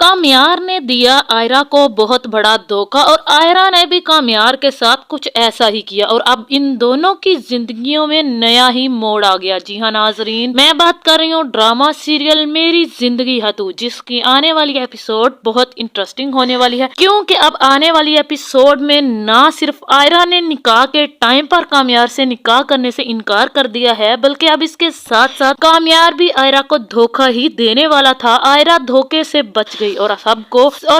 कामयार ने दिया आयरा को बहुत बड़ा धोखा और आयरा ने भी कामयार के साथ कुछ ऐसा ही किया और अब इन दोनों की जिंदगियों में नया ही मोड़ आ गया। जी हाँ नाजरीन, मैं बात कर रही हूँ ड्रामा सीरियल मेरी जिंदगी है तू, जिसकी आने वाली एपिसोड बहुत इंटरेस्टिंग होने वाली है, क्योंकि अब आने वाली एपिसोड में ना सिर्फ आयरा ने निकाह के टाइम पर कामयार से निकाह करने से इनकार कर दिया है, बल्कि अब इसके साथ साथ कामयार भी आयरा को धोखा ही देने वाला था। आयरा धोखे से बच गई और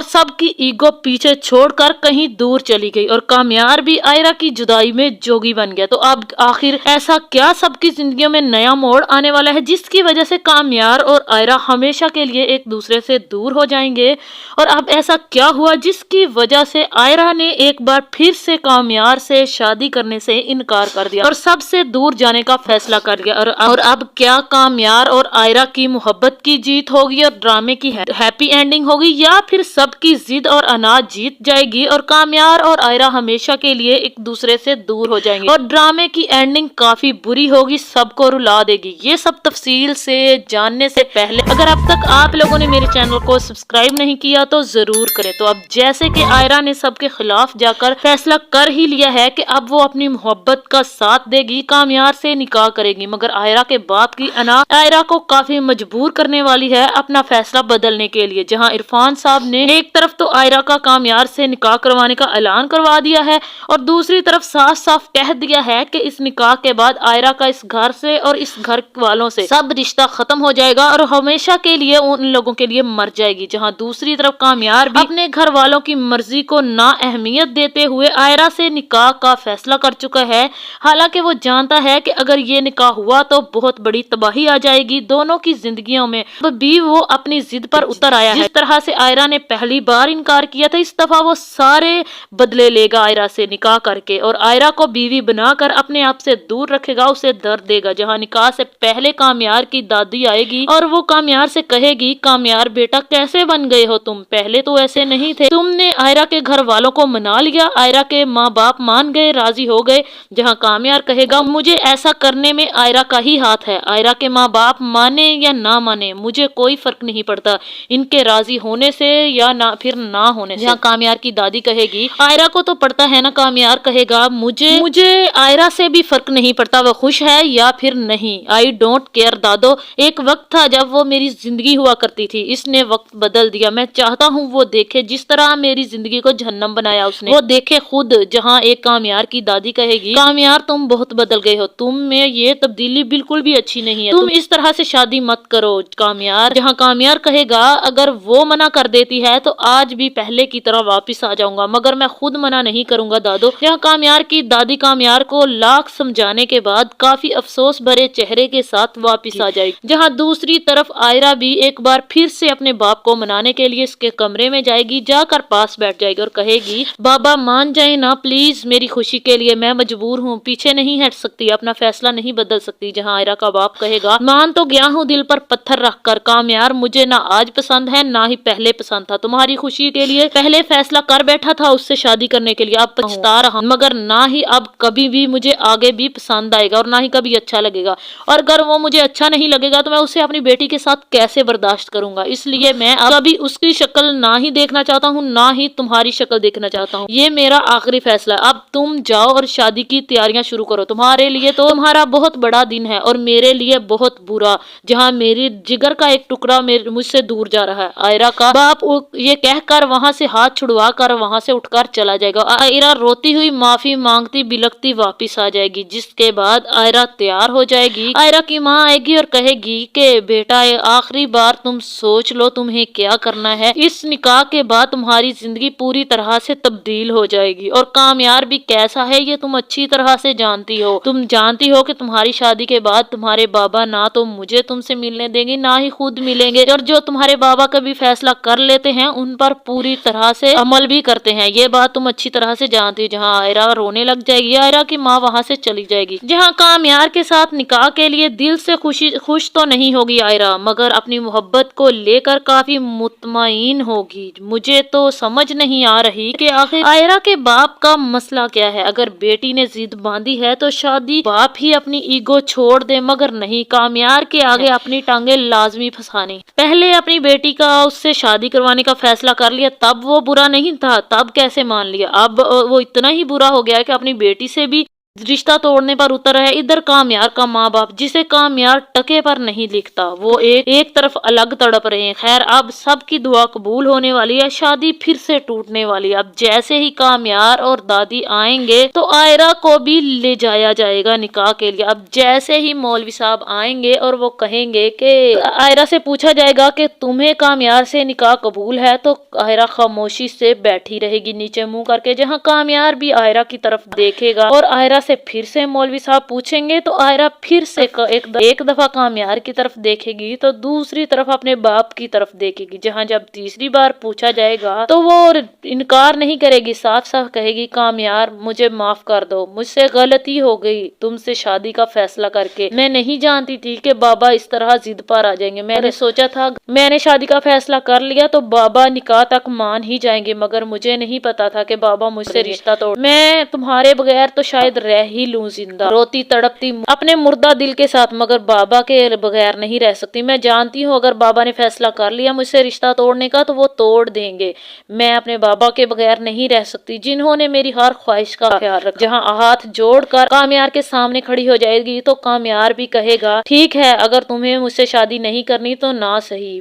सबकी ईगो पीछे छोड़कर कहीं दूर चली गई और कामयार भी आयरा की जुदाई में जोगी बन गया। तो अब आखिर ऐसा क्या सबकी जिंदगियों में नया मोड़ आने वाला है जिसकी वजह से कामयार और आयरा हमेशा के लिए एक दूसरे से दूर हो जाएंगे? और अब ऐसा क्या हुआ जिसकी वजह से आयरा ने एक बार फिर से कामयार से शादी करने से इनकार कर दिया और सबसे दूर जाने का फैसला कर लिया? और अब क्या कामयार और आयरा की मोहब्बत की जीत होगी और ड्रामे की हैप्पी एंडिंग होगी, या फिर सबकी जिद और अनाज जीत जाएगी और कामयार और आयरा हमेशा के लिए एक दूसरे से दूर हो जाएंगे और ड्रामे की एंडिंग काफी बुरी होगी, सबको रुला देगी? ये सब तफसील से जानने से पहले अगर अब तक आप लोगों ने मेरे चैनल को सब्सक्राइब नहीं किया तो जरूर करें। तो अब जैसे कि आयरा ने सबके खिलाफ जाकर फैसला कर ही लिया है कि अब वो अपनी मोहब्बत का साथ देगी, कामयार से निकाह करेगी, मगर आयरा के बाप की अना आयरा को काफी मजबूर करने वाली है अपना फैसला बदलने के लिए। जहां इरफान साहब ने एक तरफ तो आयरा का कामयार से निकाह करवाने का ऐलान करवा दिया है और दूसरी तरफ साफ साफ कह दिया है कि इस निकाह के बाद आयरा का इस घर से और इस घर वालों से सब रिश्ता खत्म हो जाएगा और हमेशा के लिए उन लोगों के लिए मर जाएगी। जहां दूसरी तरफ कामयार भी अपने घर वालों की मर्जी को ना अहमियत देते हुए आयरा से निकाह का फैसला कर चुका है। हालांकि वो जानता है कि अगर ये निकाह हुआ तो बहुत बड़ी तबाही आ जाएगी दोनों की जिंदगियों में, तो भी वो अपनी जिद पर उतर आया है। जिस तरह से आयरा ने पहली बार इनकार किया था, इस दफा वो सारे बदले लेगा आयरा से निकाह करके और आयरा को बीवी बनाकर अपने आप से दूर रखेगा, उसे दर्द देगा। जहां निकाह से पहले कामयार की दादी आएगी और वो कामयार से कहेगी, कामयार बेटा कैसे बन गए हो तुम, पहले तो ऐसे नहीं थे, तुमने आयरा के घर वालों को मना लिया, आयरा के माँ बाप मान गए, राजी हो गए। जहां कामयार कहेगा, मुझे ऐसा करने में आयरा का ही हाथ है, आयरा के माँ बाप माने या ना माने मुझे कोई फर्क नहीं पड़ता, इनके राजी होने से या ना फिर ना होने से। जहाँ कामयार की दादी कहेगी, आयरा को तो पड़ता है ना, कामयार कहेगा मुझे आयरा से भी फर्क नहीं पड़ता, वो खुश है या फिर नहीं, आई डोंट केयर दादो, एक वक्त था जब वो मेरी जिंदगी हुआ करती थी, इसने वक्त बदल दिया, मैं चाहता हूँ वो देखे जिस तरह मेरी जिंदगी को जहन्नम बनाया उसने, वो देखे खुद। जहाँ एक कामयार की दादी कहेगी, कामयार तुम बहुत बदल गए हो, तुम में ये तब्दीली बिल्कुल भी अच्छी नहीं है, तुम इस तरह से शादी मत करो कामयार। जहाँ कामयार कहेगा, अगर वो मना कर देती है तो आज भी पहले की तरह वापस आ जाऊंगा, मगर मैं खुद मना नहीं करूंगा दादो। जहाँ कामयार की दादी कामयार को लाख समझाने के बाद काफी अफसोस भरे चेहरे के साथ वापस आ जाएगी। जहाँ दूसरी तरफ आयरा भी एक बार फिर से अपने बाप को मनाने के लिए इसके कमरे में जाएगी, जाकर पास बैठ जाएगी और कहेगी, बाबा मान जाए ना प्लीज, मेरी खुशी के लिए मैं मजबूर हूँ, पीछे नहीं हट सकती, अपना फैसला नहीं बदल सकती। जहाँ आयरा का बाप कहेगा, मान तो गया हूँ दिल पर पत्थर रख कर, कामयार मुझे ना आज पसंद है ना ही पहले पसंद था, तुम्हारी खुशी के लिए पहले फैसला कर बैठा था उससे शादी करने के लिए, अब पछता रहा, मगर ना ही अब कभी भी मुझे आगे भी पसंद आएगा और ना ही कभी अच्छा लगेगा, और अगर वो मुझे अच्छा नहीं लगेगा तो मैं उसे अपनी बेटी के साथ कैसे बर्दाश्त करूंगा, इसलिए मैं कभी उसकी शक्ल ना ही देखना चाहता हूँ ना ही तुम्हारी शक्ल देखना चाहता हूँ, ये मेरा आखिरी फैसला, अब तुम जाओ और शादी की तैयारियां शुरू करो, तुम्हारे लिए तो तुम्हारा बहुत बड़ा दिन है और मेरे लिए बहुत बुरा, जहाँ मेरी जिगर का एक टुकड़ा मुझसे दूर जा रहा है। आयरा का बाप ये कहकर वहां से हाथ छुड़वा कर वहां से उठकर चला जाएगा। आयरा रोती हुई माफी मांगती बिलखती वापस आ जाएगी, जिसके बाद आयरा तैयार हो जाएगी। आयरा की माँ आएगी और कहेगी कि बेटा आखिरी बार तुम सोच लो तुम्हें क्या करना है, इस निकाह के बाद तुम्हारी जिंदगी पूरी तरह से तब्दील हो जाएगी और कामयार भी कैसा है ये तुम अच्छी तरह से जानती हो, तुम जानती हो कि तुम्हारी शादी के बाद तुम्हारे बाबा ना तो मुझे तुमसे मिलने देंगे ना ही खुद मिलेंगे, और जो तुम्हारे बाबा कभी फैसला कर लेते हैं उन पर पूरी तरह से अमल भी करते हैं, ये बात तुम अच्छी तरह से जानती हो। जहाँ आयरा रोने लग जाएगी, आयरा की माँ वहाँ से चली जाएगी। जहाँ कामयार के साथ निकाह के लिए दिल से खुश तो नहीं होगी आयरा, मगर अपनी मोहब्बत को लेकर काफी मुतमईन होगी। मुझे तो समझ नहीं आ रही कि आखिर आयरा के बाप का मसला क्या है, अगर बेटी ने जिद बांधी है तो शादी बाप ही अपनी ईगो छोड़ दे, मगर नहीं, कामयार के आगे अपनी टांगे लाजमी फंसानी, पहले अपनी बेटी का उससे शादी करवाने का फैसला कर लिया तब वो बुरा नहीं था, तब कैसे मान लिया? अब वो इतना ही बुरा हो गया है कि अपनी बेटी से भी रिश्ता तोड़ने पर उतर है। इधर कामयार का माँ बाप, जिसे कामयार टके पर नहीं लिखता, वो एक तरफ अलग तड़प रहे हैं। खैर, अब सबकी दुआ कबूल होने वाली है, शादी फिर से टूटने वाली है। अब जैसे ही कामयार और दादी आएंगे तो आयरा को भी ले जाया जाएगा निकाह के लिए। अब जैसे ही मौलवी साहब आएंगे और वो कहेंगे कि आयरा से पूछा जाएगा कि तुम्हें कामयार से निकाह कबूल है, तो आयरा खामोशी से बैठी रहेगी नीचे मुंह करके, जहाँ कामयार भी आयरा की तरफ देखेगा। और आयरा से फिर से मौलवी साहब पूछेंगे तो आयरा फिर से एक दफा कामयार की तरफ देखेगी तो दूसरी तरफ अपने बाप की तरफ देखेगी। जहाँ जब तीसरी बार पूछा जाएगा तो वो इनकार नहीं करेगी, साफ साफ कहेगी कामयार मुझे माफ कर दो, मुझसे गलती हो गई तुमसे शादी का फैसला करके। मैं नहीं जानती थी कि बाबा इस तरह जिद पर आ जाएंगे। मैंने सोचा था मैंने शादी का फैसला कर लिया तो बाबा निकाह तक मान ही जाएंगे, मगर मुझे नहीं पता था कि बाबा मुझसे रिश्ता तोड़। मैं तुम्हारे बगैर तो शायद रह ही लूं जिंदा, रोती तड़पती अपने मुर्दा दिल के साथ, मगर बाबा के बगैर नहीं रह सकती। मैं जानती हूँ अगर बाबा ने फैसला कर लिया मुझसे रिश्ता तोड़ने का तो वो तोड़ देंगे। मैं अपने बाबा के बगैर नहीं रह सकती, जिन्होंने मेरी हर ख्वाहिश का ख्याल रखा। जहाँ हाथ जोड़कर कामयार के सामने खड़ी हो जाएगी तो कामयार भी कहेगा ठीक है, अगर तुम्हें मुझसे शादी नहीं करनी तो ना सही।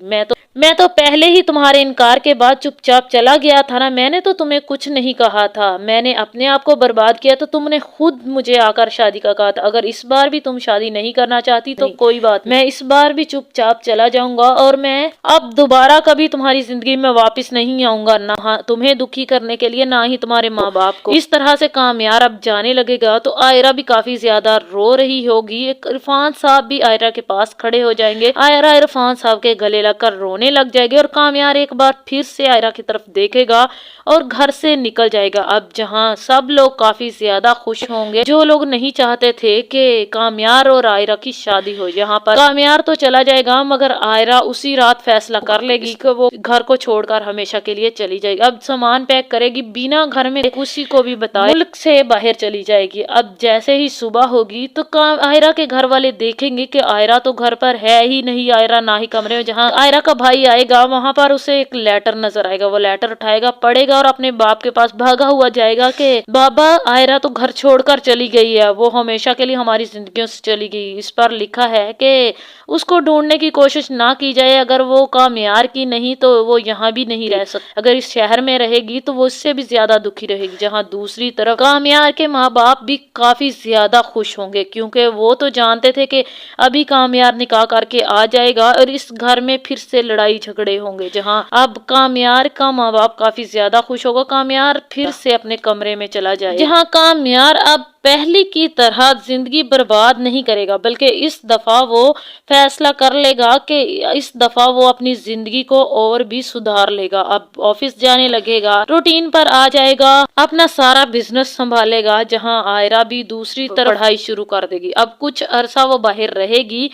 मैं तो पहले ही तुम्हारे इनकार के बाद चुपचाप चला गया था ना, मैंने तो तुम्हें कुछ नहीं कहा था। मैंने अपने आप को बर्बाद किया तो तुमने खुद मुझे आकर शादी का कहा था। अगर इस बार भी तुम शादी नहीं करना चाहती तो कोई बात, मैं इस बार भी चुपचाप चला जाऊंगा और मैं अब दोबारा कभी तुम्हारी जिंदगी में वापस नहीं आऊंगा, ना तुम्हें दुखी करने के लिए ना ही तुम्हारे माँ बाप को। इस तरह से कामयार अब जाने लगेगा तो आयरा भी काफी ज्यादा रो रही होगी। इरफान साहब भी आयरा के पास खड़े हो जाएंगे। आयरा इरफान साहब के गले लगकर रोने लग जाएगी और कामयार एक बार फिर से आयरा की तरफ देखेगा और घर से निकल जाएगा। अब जहां सब लोग काफी ज्यादा खुश होंगे, जो लोग नहीं चाहते थे कि कामयार और आयरा की शादी हो, यहाँ पर कामयार तो चला जाएगा मगर आयरा उसी रात फैसला कर लेगी कि वो घर को छोड़कर हमेशा के लिए चली जाएगी। अब सामान पैक करेगी, बिना घर में किसी को भी बताए मुल्क से बाहर चली जाएगी। अब जैसे ही सुबह होगी तो आयरा के घर वाले देखेंगे कि आयरा तो घर पर है ही नहीं, आयरा ना ही कमरे में। जहाँ आयरा का भाई आएगा वहां पर उसे एक लेटर नजर आएगा, वो लेटर उठाएगा, पढ़ेगा और अपने बाप के पास भागा हुआ जाएगा कि बाबा आयरा तो घर छोड़कर चली गई है, वो हमेशा के लिए हमारी जिंदगियों से चली गई। इस पर लिखा है कि उसको ढूंढने की कोशिश ना की जाए, अगर वो कामयार की नहीं तो वो यहाँ भी नहीं रह सकती, अगर इस शहर में रहेगी तो वो उससे भी ज्यादा दुखी रहेगी। जहाँ दूसरी तरफ कामयार के माँ बाप भी काफी ज्यादा खुश होंगे, क्योंकि वो तो जानते थे कि अभी कामयार निकाह करके आ जाएगा और इस घर में फिर से लड़ाई झगड़े होंगे। जहाँ अब कामयार का माँ बाप काफी ज्यादा खुश होगा, कामयार फिर से अपने कमरे में चला जाए। जहाँ कामयार अब पहली की तरह जिंदगी बर्बाद नहीं करेगा, बल्कि इस दफा वो फैसला कर लेगा कि इस दफा वो अपनी जिंदगी को और भी सुधार लेगा। अब ऑफिस जाने लगेगा, रूटीन पर आ जाएगा, अपना सारा बिजनेस संभालेगा। जहां आयरा भी दूसरी तरफ पढ़ाई शुरू कर देगी। अब कुछ अरसा वो बाहर रहेगी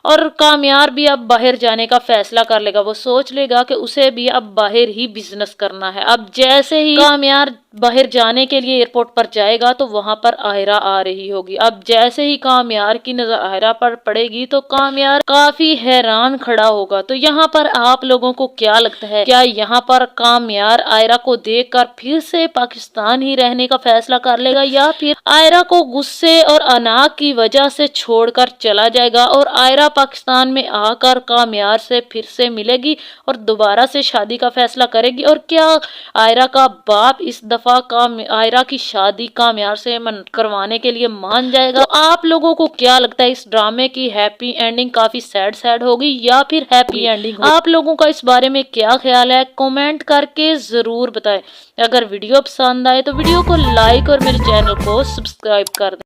और कामयार भी अब बाहर जाने का फैसला कर लेगा। वो सोच लेगा कि उसे भी अब बाहर ही बिजनेस करना है। अब जैसे ही कामयार बाहर जाने के लिए एयरपोर्ट पर जाएगा तो वहां पर आयरा आ रही होगी। अब जैसे ही कामयार की नजर आयरा पर पड़ेगी तो कामयार काफी हैरान खड़ा होगा। तो यहाँ पर आप लोगों को क्या लगता है, क्या यहाँ पर कामयार आयरा को देखकर फिर से पाकिस्तान ही रहने का फैसला कर लेगा, या फिर आयरा को गुस्से और अना की वजह से छोड़कर चला जाएगा और आयरा पाकिस्तान में आकर कामयार से फिर से मिलेगी और दोबारा से शादी का फैसला करेगी? और क्या आयरा का बाप इस दफा आयरा की शादी कामयार से करवाने के लिए मान जाएगा? तो आप लोगों को क्या लगता है, इस ड्रामे की हैप्पी एंडिंग काफी सैड होगी या फिर हैप्पी एंडिंग होगी? आप लोगों का इस बारे में क्या ख्याल है, कमेंट करके जरूर बताएं। अगर वीडियो पसंद आए तो वीडियो को लाइक और मेरे चैनल को सब्सक्राइब कर दें।